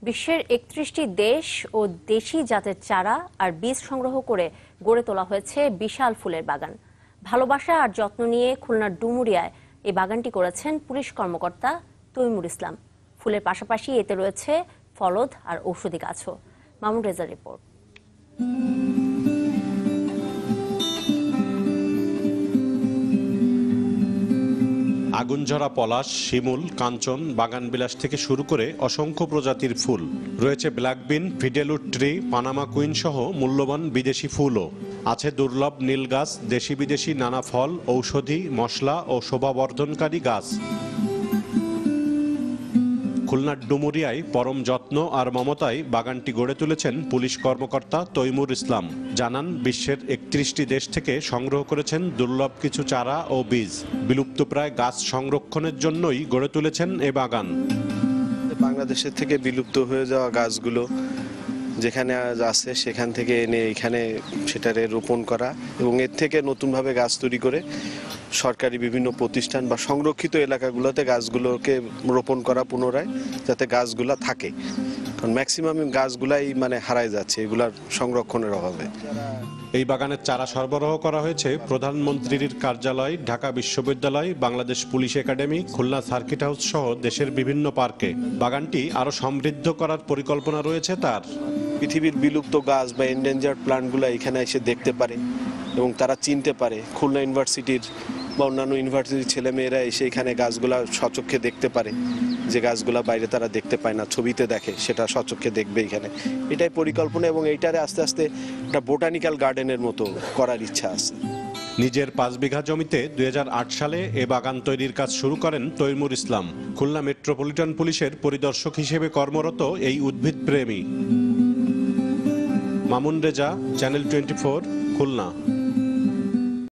বিশ্বের ৩১টি দেশ ও দেশি জাতের চারা আর বীজ সংগ্রহ করে গড়ে তোলা হয়েছে বিশাল ফুলের বাগান। ভালোবাসা আর যত্ন নিয়ে খুলনার ডুমুরিয়ায় এই বাগানটি করেছেন পুলিশ কর্মকর্তা তৈমুর ইসলাম। ফুলের পাশাপাশি এতে রয়েছে ফলদ আর ঔষধি গাছও। মামুন রেজার রিপোর্ট। আগুনঝরা পলাশ, শিমুল, কাঞ্চন, বাগানবিলাস থেকে শুরু করে অসংখ্য প্রজাতির ফুল রয়েছে। ব্ল্যাকবিন, ফিডেলউড ট্রি, পানামা কুইন সহ মূল্যবান বিদেশি ফুলও আছে। দুর্লভ নীল গাছ, দেশি বিদেশি নানা ফল, ঔষধি, মশলা ও শোভাবর্ধনকারী গাছ। খুলনার ডুমুরিয়ায় পরম যত্ন আর মমতায় বাগানটি গড়ে তুলেছেন পুলিশ কর্মকর্তা তৈমুর ইসলাম। জানান, বিশ্বের ৩১টি দেশ থেকে সংগ্রহ করেছেন দুর্লভ কিছু চারা ও বীজ। বিলুপ্তপ্রায় গাছ সংরক্ষণের জন্যই গড়ে তুলেছেন এ বাগান। বাংলাদেশের থেকে বিলুপ্ত হয়ে যাওয়া গাছগুলো যেখানে আছে সেখান থেকে এনে এখানে সেটারে রোপণ করা এবং এর থেকে নতুনভাবে গাছ তৈরি করে সরকারি বিভিন্ন প্রতিষ্ঠান বা সংরক্ষিত এলাকাগুলোতে গাছগুলোকে রোপণ করা পুনরায়, যাতে গাছগুলা থাকে। কারণ ম্যাক্সিমাম গাছগুলাই হারায় যাচ্ছে এগুলার সংরক্ষণের অভাবে। এই বাগানের চারা সরবরাহ করা হয়েছে প্রধানমন্ত্রীর কার্যালয়, ঢাকা বিশ্ববিদ্যালয়, Bangladesh police academy, Khulna circuit house সহ দেশের বিভিন্ন পার্কে। বাগানটি আরো সমৃদ্ধ করার পরিকল্পনা রয়েছে তার। পৃথিবীর বিলুপ্ত গাছ বা এন্ডেঞ্জার্ড প্লান্টগুলো এখানে এসে দেখতে পারে এবং তারা চিনতে পারে। খুলনা ইউনিভার্সিটির বা অন্যান্য ইউনিভার্সিটির ছেলেমেয়েরা এসে এখানে গাছগুলা স্বচক্ষে দেখতে পারে, যে গাছগুলা বাইরে তারা দেখতে পায় না, ছবিতে দেখে, সেটা স্বচক্ষে দেখবে এখানে। এটাই পরিকল্পনা এবং এইটারে আস্তে আস্তে একটা বোটানিক্যাল গার্ডেনের মতো করার ইচ্ছা আছে। নিজের ৫ বিঘা জমিতে ২০০৮ সালে এ বাগান তৈরির কাজ শুরু করেন তৈমুর ইসলাম। খুলনা মেট্রোপলিটন পুলিশের পরিদর্শক হিসেবে কর্মরত এই উদ্ভিদ প্রেমী। মামুন রেজা, চ্যানেল 24, খুলনা।